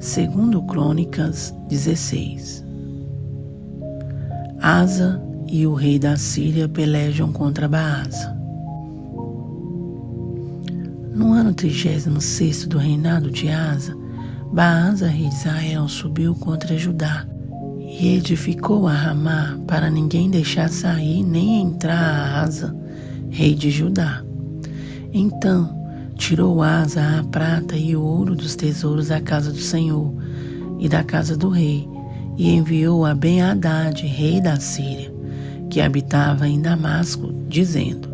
Segundo Crônicas 16. Asa e o rei da Síria pelejam contra Baasa. No ano 36º do reinado de Asa, Baasa, rei de Israel, subiu contra Judá e edificou a Ramá para ninguém deixar sair nem entrar a Asa, rei de Judá. Então tirou Asa a prata e o ouro dos tesouros da casa do Senhor e da casa do rei, e enviou a Ben-Hadad, rei da Síria, que habitava em Damasco, dizendo: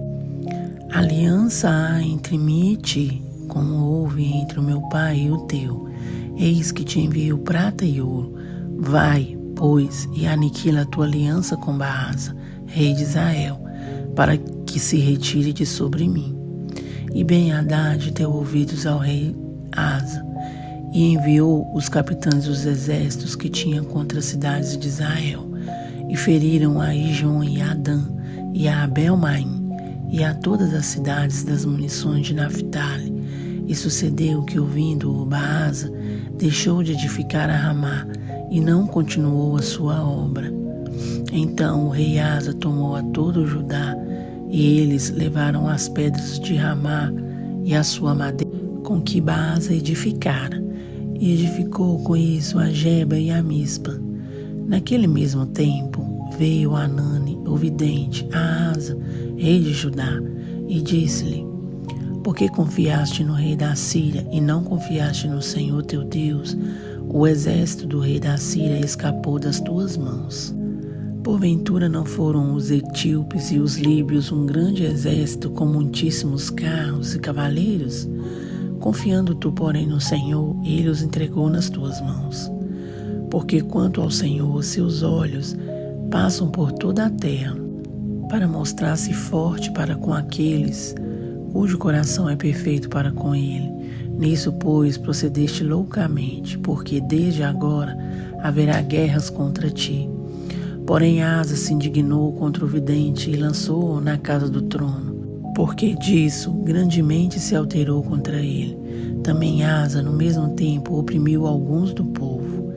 aliança há entre mim e ti, como houve entre o meu pai e o teu. Eis que te envio prata e ouro. Vai, pois, e aniquila a tua aliança com Baasa, rei de Israel, para que se retire de sobre mim. E Ben-Hadad deu ouvidos ao rei Asa, e enviou os capitães dos exércitos que tinha contra as cidades de Israel, e feriram a Ijon e a Adã, e a Abel-Maim, e a todas as cidades das munições de Naphtali. E sucedeu que, ouvindo o Baasa, deixou de edificar a Ramá, e não continuou a sua obra. Então o rei Asa tomou a todo o Judá, e eles levaram as pedras de Ramá e a sua madeira com que Baasa edificara, e edificou com isso a Geba e a Mispa. Naquele mesmo tempo veio Anani, o vidente, a Asa, rei de Judá, e disse-lhe: por que confiaste no rei da Síria e não confiaste no Senhor teu Deus? O exército do rei da Síria escapou das tuas mãos. Porventura não foram os etíopes e os líbios um grande exército com muitíssimos carros e cavaleiros? Confiando tu, porém, no Senhor, ele os entregou nas tuas mãos. Porque quanto ao Senhor, seus olhos passam por toda a terra, para mostrar-se forte para com aqueles cujo coração é perfeito para com ele. Nisso, pois, procedeste loucamente, porque desde agora haverá guerras contra ti. Porém Asa se indignou contra o vidente e lançou-o na casa do trono, porque disso grandemente se alterou contra ele. Também Asa, no mesmo tempo, oprimiu alguns do povo.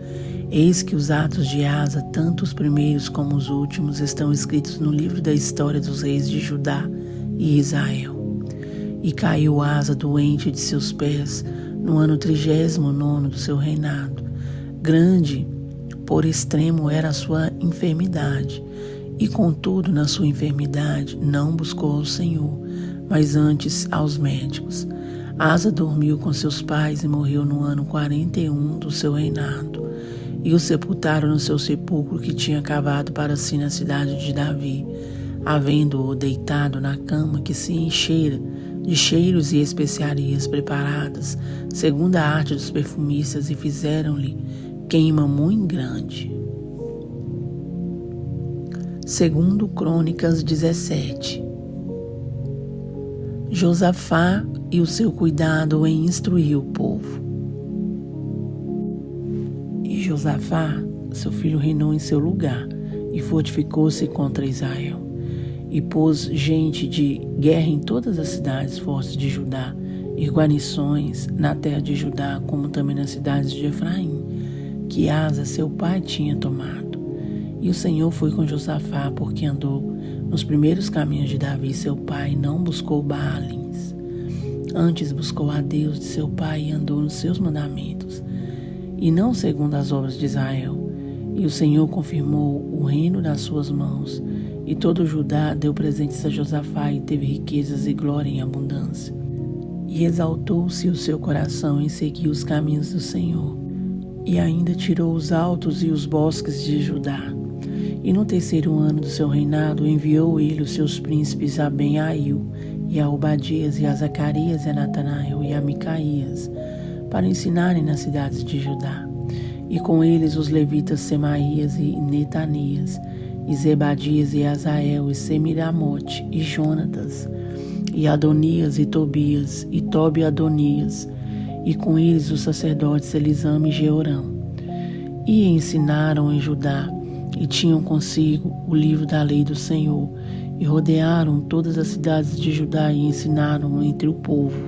Eis que os atos de Asa, tanto os primeiros como os últimos, estão escritos no livro da história dos reis de Judá e Israel. E caiu Asa doente de seus pés no ano 39º do seu reinado. Grande por extremo era a sua enfermidade, e contudo na sua enfermidade não buscou ao Senhor, mas antes aos médicos. Asa dormiu com seus pais e morreu no ano 41 do seu reinado, e o sepultaram no seu sepulcro que tinha cavado para si na cidade de Davi, havendo-o deitado na cama que se enchera de cheiros e especiarias preparadas, segundo a arte dos perfumistas, e fizeram-lhe queima muito grande. Segundo Crônicas 17. Josafá e o seu cuidado em instruir o povo. E Josafá, seu filho, reinou em seu lugar, e fortificou-se contra Israel, e pôs gente de guerra em todas as cidades fortes de Judá, e guarnições na terra de Judá, como também nas cidades de Efraim, que Asa, seu pai, tinha tomado. E o Senhor foi com Josafá, porque andou nos primeiros caminhos de Davi, seu pai, e não buscou Baalins. Antes buscou a Deus de seu pai e andou nos seus mandamentos, e não segundo as obras de Israel. E o Senhor confirmou o reino das suas mãos, e todo Judá deu presentes a Josafá, e teve riquezas e glória em abundância. E exaltou-se o seu coração em seguir os caminhos do Senhor, e ainda tirou os altos e os bosques de Judá. E no 3º ano do seu reinado enviou ele os seus príncipes a Ben-Ail, e a Obadias, e a Zacarias, e a Natanael, e a Micaías, para ensinarem nas cidades de Judá. E com eles os levitas Semaías e Netanias, e Zebadias, e Azael, e Semiramote, e Jonatas, e Adonias, e Tobias, e Tobi-Adonias, e com eles os sacerdotes Elisama e Jeorão. E ensinaram em Judá, e tinham consigo o livro da lei do Senhor, e rodearam todas as cidades de Judá e ensinaram entre o povo.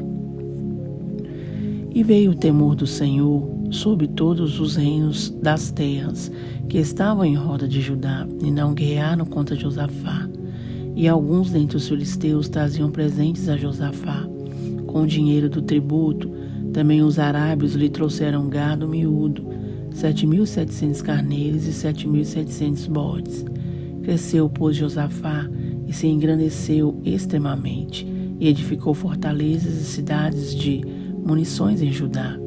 E veio o temor do Senhor sobre todos os reinos das terras que estavam em roda de Judá, e não guerrearam contra Josafá. E alguns dentre os filisteus traziam presentes a Josafá. Com o dinheiro do tributo, também os arábios lhe trouxeram gado miúdo, 7.700 carneiros e 7.700 bodes. Cresceu, pois, Josafá e se engrandeceu extremamente, e edificou fortalezas e cidades de munições em Judá.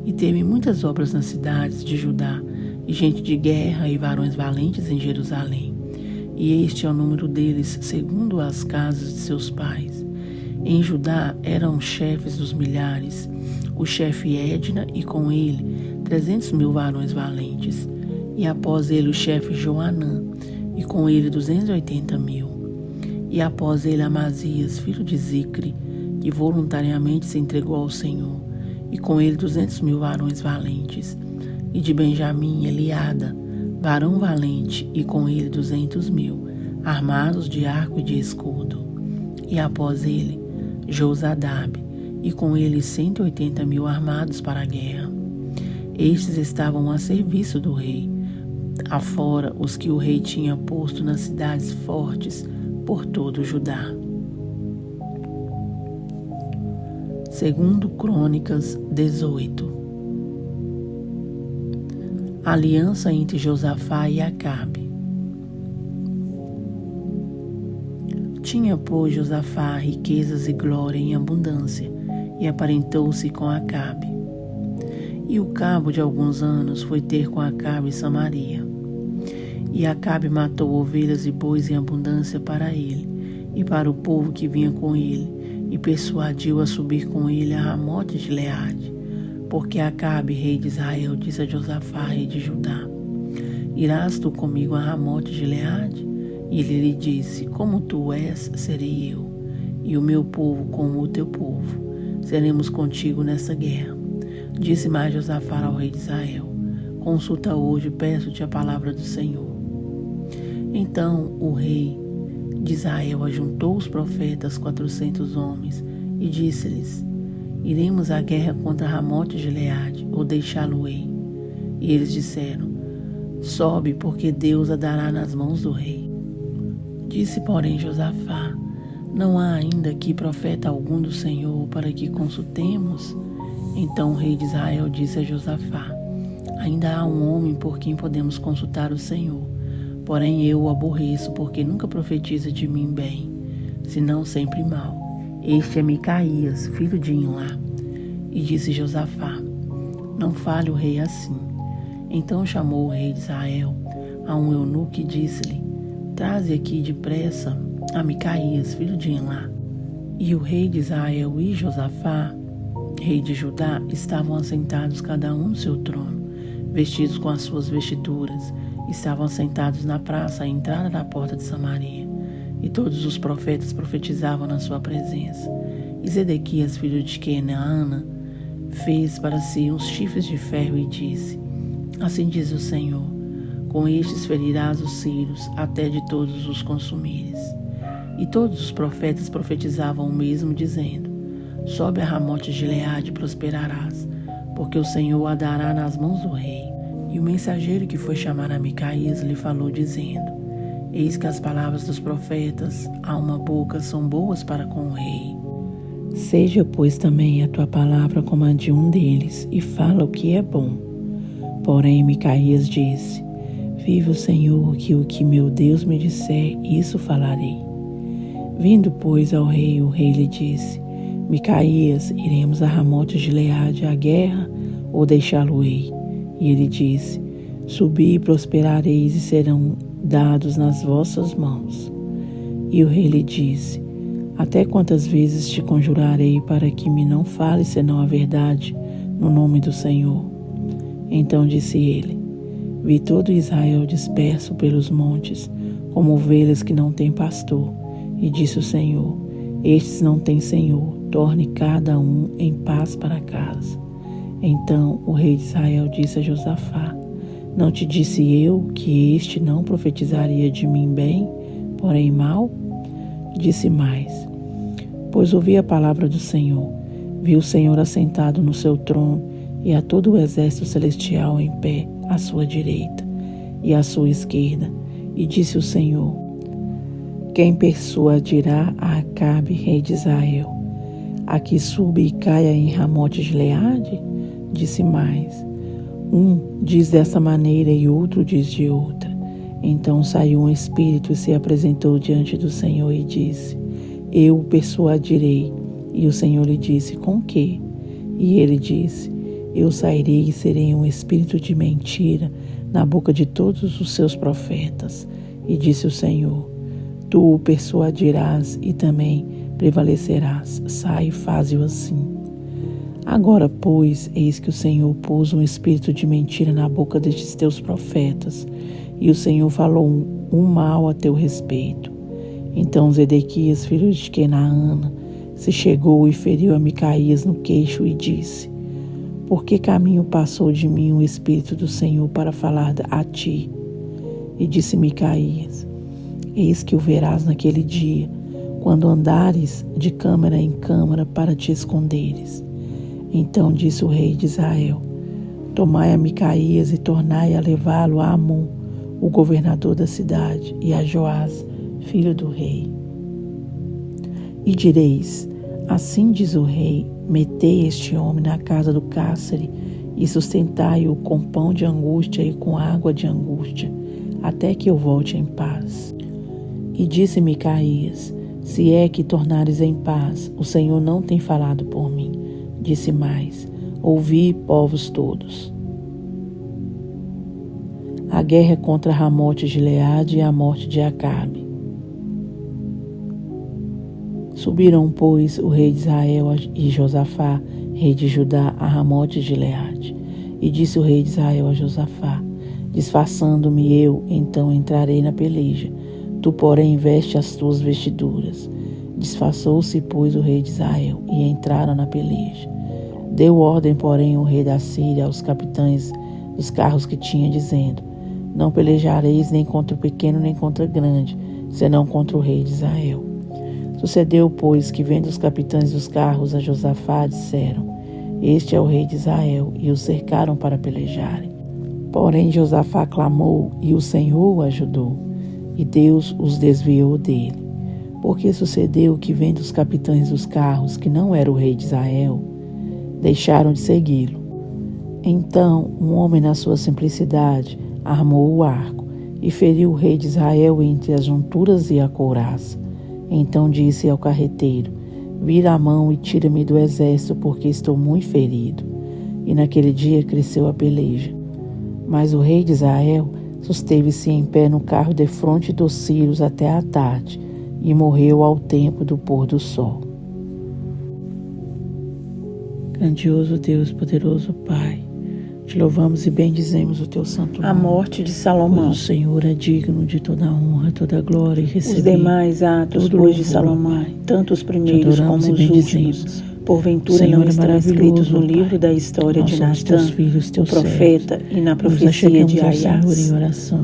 E teve muitas obras nas cidades de Judá, e gente de guerra e varões valentes em Jerusalém. E este é o número deles, segundo as casas de seus pais. Em Judá eram chefes dos milhares, o chefe Edna, e com ele 300.000 varões valentes. E após ele o chefe Joanã, e com ele 280.000. E após ele Amazias, filho de Zicre, que voluntariamente se entregou ao Senhor, e com ele 200.000 varões valentes. E de Benjamim Eliada, varão valente, e com ele 200.000, armados de arco e de escudo. E após ele Josadabe, e com ele 180.000 armados para a guerra. Estes estavam a serviço do rei, afora os que o rei tinha posto nas cidades fortes por todo o Judá. Segundo Crônicas 18. Aliança entre Josafá e Acabe. Tinha, pois, Josafá riquezas e glória em abundância, e aparentou-se com Acabe. E o cabo de alguns anos foi ter com Acabe em Samaria. E Acabe matou ovelhas e bois em abundância para ele, e para o povo que vinha com ele, e persuadiu a subir com ele a Ramote de Gileade. Porque Acabe, rei de Israel, disse a Josafá, rei de Judá: Irás tu comigo a Ramote de Gileade? E ele lhe disse: Como tu és, serei eu, e o meu povo como o teu povo. Seremos contigo nessa guerra. Disse mais Josafá ao rei de Israel: Consulta hoje, peço-te a palavra do Senhor. Então o rei de Israel ajuntou os profetas 400 homens e disse-lhes: Iremos à guerra contra Ramote de Gileade, ou deixá-lo-ei? E eles disseram: Sobe, porque Deus a dará nas mãos do rei. Disse, porém, Josafá: Não há ainda aqui profeta algum do Senhor para que consultemos? Então o rei de Israel disse a Josafá: Ainda há um homem por quem podemos consultar o Senhor, porém eu o aborreço, porque nunca profetiza de mim bem, senão sempre mal. Este é Micaías, filho de Imlá. E disse Josafá: Não fale o rei assim. Então chamou o rei de Israel a um eunuco e disse-lhe: Traze aqui depressa a Micaías, filho de Imlá. E o rei de Israel e Josafá, rei de Judá, estavam assentados cada um no seu trono, vestidos com as suas vestiduras. Estavam sentados na praça à entrada da porta de Samaria. E todos os profetas profetizavam na sua presença. E Zedequias, filho de Kenaana, fez para si uns chifres de ferro e disse: Assim diz o Senhor: Com estes ferirás os sírios, até de todos os consumires. E todos os profetas profetizavam o mesmo, dizendo: Sobe a Ramote de Gileade e prosperarás, porque o Senhor a dará nas mãos do rei. E o mensageiro que foi chamar a Micaías lhe falou, dizendo: Eis que as palavras dos profetas a uma boca são boas para com o rei. Seja, pois, também a tua palavra como a de um deles, e fala o que é bom. Porém Micaías disse: Vive o Senhor, que o que meu Deus me disser, isso falarei. Vindo, pois, ao rei, o rei lhe disse: Micaías, iremos a Ramote de Gileade à guerra, ou deixá-lo-ei? E ele disse: Subi e prosperareis, e serão dados nas vossas mãos. E o rei lhe disse: Até quantas vezes te conjurarei para que me não fales senão a verdade no nome do Senhor? Então disse ele: Vi todo Israel disperso pelos montes, como ovelhas que não têm pastor. E disse o Senhor: Estes não têm senhor, torne cada um em paz para casa. Então o rei de Israel disse a Josafá: Não te disse eu que este não profetizaria de mim bem, porém mal? Disse mais: Pois ouvi a palavra do Senhor. Vi o Senhor assentado no seu trono, e a todo o exército celestial em pé à sua direita e à sua esquerda. E disse o Senhor: quem persuadirá a Acabe, rei de Israel, a que suba e caia em Ramote de Gileade? Disse mais: um diz dessa maneira e outro diz de outra. Então saiu um espírito e se apresentou diante do Senhor e disse: eu o persuadirei. E o Senhor lhe disse: com quê? E ele disse: eu sairei e serei um espírito de mentira na boca de todos os seus profetas. E disse o Senhor: tu o persuadirás e também prevalecerás. Sai e faze-o assim. Agora, pois, eis que o Senhor pôs um espírito de mentira na boca destes teus profetas, e o Senhor falou um mal a teu respeito. Então Zedequias, filho de Kenaana, se chegou e feriu a Micaías no queixo e disse: por que caminho passou de mim o Espírito do Senhor para falar a ti? E disse Micaías: eis que o verás naquele dia, quando andares de câmara em câmara para te esconderes. Então disse o rei de Israel: tomai a Micaías e tornai a levá-lo a Amon, o governador da cidade, e a Joás, filho do rei. E direis: assim diz o rei, metei este homem na casa do cárcere e sustentai-o com pão de angústia e com água de angústia, até que eu volte em paz. E disse Micaías: se é que tornares em paz, o Senhor não tem falado por mim. Disse mais: ouvi, povos todos. A guerra contra Ramote de Gileade e a morte de Acabe. Subiram, pois, o rei de Israel e Josafá, rei de Judá, a Ramote de Gileade. E disse o rei de Israel a Josafá: disfarçando-me eu, então entrarei na peleja. Tu, porém, veste as tuas vestiduras. Disfarçou-se, pois, o rei de Israel, e entraram na peleja. Deu ordem, porém, o rei da Síria aos capitães dos carros que tinha, dizendo: não pelejareis nem contra o pequeno nem contra o grande, senão contra o rei de Israel. Sucedeu, pois, que vendo os capitães dos carros a Josafá, disseram: este é o rei de Israel, e o cercaram para pelejarem. Porém Josafá clamou, e o Senhor o ajudou, e Deus os desviou dele. Porque sucedeu que, vendo os capitães dos carros, que não era o rei de Israel, deixaram de segui-lo. Então um homem, na sua simplicidade, armou o arco e feriu o rei de Israel entre as junturas e a couraça. Então disse ao carreteiro: vira a mão e tira-me do exército, porque estou muito ferido. E naquele dia cresceu a peleja. Mas o rei de Israel susteve-se em pé no carro defronte dos sírios até a tarde, e morreu ao tempo do pôr do sol. Grandioso Deus, poderoso Pai, te louvamos e bendizemos o teu santo nome. A morte de Salomão. Pois o Senhor é digno de toda a honra, toda a glória e receber os demais atos, pois, de Salomão, tanto os primeiros como os últimos, porventura não estão escritos no livro da história de Natã, o profeta, e na profecia de Aias,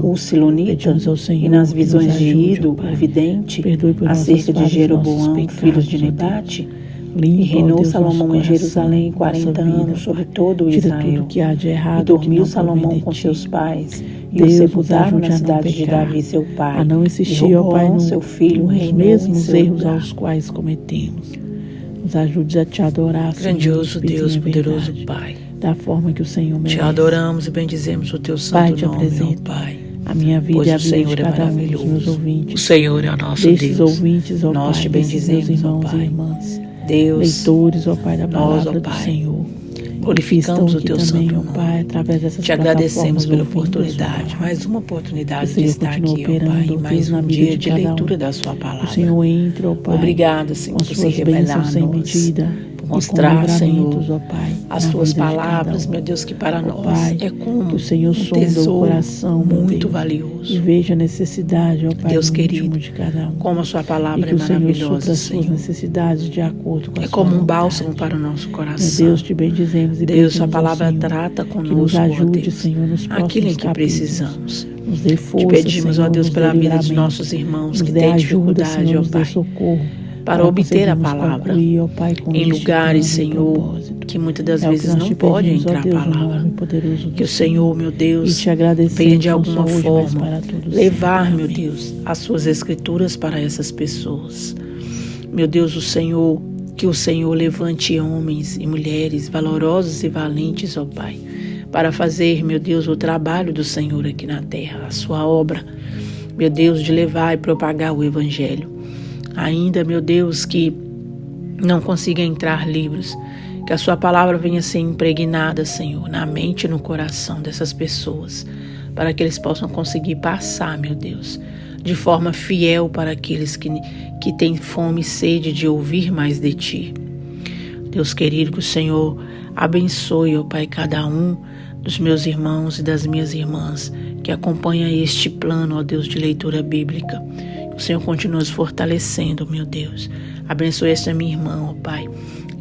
o silonita, e nas visões de Ido, o vidente, acerca de Jeroboão, filho de Nebate? E reinou Salomão em Jerusalém 40 anos sobre todo o Israel. E dormiu Salomão com seus pais, e o sepultaram na cidade de Davi seu pai. A não insistir, ó Pai, seu filho, nos mesmos erros aos quais cometemos. Nos ajude a te adorar, grandioso Deus, poderoso Pai, da forma que o Senhor merece. Te adoramos e bendizemos o teu santo nome, ó Pai. A minha vida e a vida de cada um dos meus ouvintes. O Senhor é o nosso Desses Deus. ouvintes, ó Nós Pai, te bendizemos, meus irmãos ó Pai. E irmãs, Deus, leitores, ó Pai, da palavra do Pai, Senhor. glorificamos o teu também, santo ó Pai, nome. através dessas Te agradecemos pela ouvindo, oportunidade, ó mais uma oportunidade Pai, de estar aqui, ó Pai, em mais um dia de leitura da sua palavra. O Senhor entra, ó Pai, obrigado, Senhor, por se revelar a sem nós, medida, por mostrar, Senhor, ó Pai, as tuas palavras, meu Deus, que para nós Pai, é como que o Senhor um tesouro coração, muito Deus, valioso. E veja a necessidade, ó Pai, Deus no querido, de cada um. como a sua palavra e que é o Senhor maravilhosa, supra as suas Senhor. necessidades de acordo com a É sua como um vontade. bálsamo para o nosso coração. Meu Deus, te bendizemos e Deus, sua pedimos palavra ao Senhor trata que conosco, nos ó ajude, Deus, Senhor, nos próximos aquilo em que capítulos. precisamos. Nos dê força, Te pedimos, Senhor, ó Deus, nos pela dê vida dos livramento, nossos irmãos nos que dê têm ajuda, dificuldade, Senhor, ó nos dê Pai, socorro, para obter a conseguirmos palavra concluir, ó Pai, com em este lugares, plano e Senhor, propósito. que muitas das vezes não pode entrar a palavra. Que o Senhor, meu Deus, venha de alguma forma levar, meu Deus, as suas escrituras para essas pessoas. Meu Deus, que o Senhor levante homens e mulheres valorosos e valentes, ó Pai, para fazer, meu Deus, o trabalho do Senhor aqui na terra, a sua obra, meu Deus, de levar e propagar o Evangelho. Ainda, meu Deus, que não consiga entrar livros, que a sua palavra venha ser impregnada, Senhor, na mente e no coração dessas pessoas, para que eles possam conseguir passar, meu Deus, de forma fiel para aqueles que têm fome e sede de ouvir mais de Ti. Deus querido, que o Senhor abençoe, ó Pai, cada um dos meus irmãos e das minhas irmãs que acompanha este plano, ó Deus, de leitura bíblica. Que o Senhor continue nos fortalecendo, meu Deus. Abençoe esta minha irmã, ó Pai,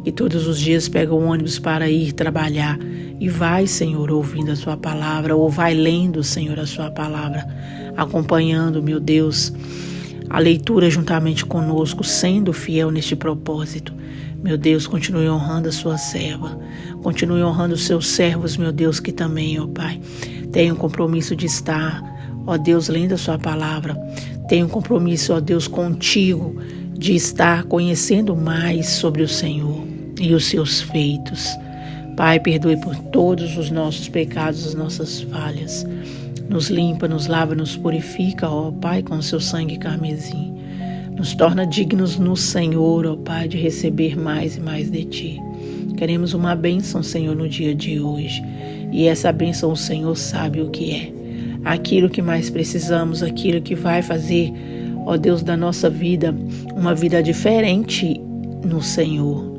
que todos os dias pega o ônibus para ir trabalhar e vai, Senhor, ouvindo a sua palavra, ou vai lendo, Senhor, a sua palavra, acompanhando, meu Deus, a leitura juntamente conosco, sendo fiel neste propósito. Meu Deus, continue honrando a sua serva, continue honrando os seus servos, meu Deus, que também, ó Pai, tem um compromisso de estar, ó Deus, lendo a sua palavra, tem um compromisso, ó Deus, contigo, de estar conhecendo mais sobre o Senhor e os seus feitos. Pai, perdoe por todos os nossos pecados, as nossas falhas. Nos limpa, nos lava, nos purifica, ó Pai, com o seu sangue carmesim. Nos torna dignos no Senhor, ó Pai, de receber mais e mais de Ti. Queremos uma bênção, Senhor, no dia de hoje. E essa bênção o Senhor sabe o que é. Aquilo que mais precisamos, aquilo que vai fazer, ó Deus, da nossa vida, uma vida diferente no Senhor.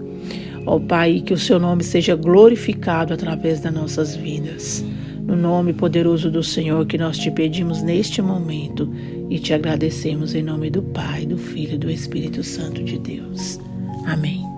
Ó Pai, que o Seu nome seja glorificado através das nossas vidas. No nome poderoso do Senhor que nós Te pedimos neste momento e Te agradecemos em nome do Pai, do Filho e do Espírito Santo de Deus. Amém.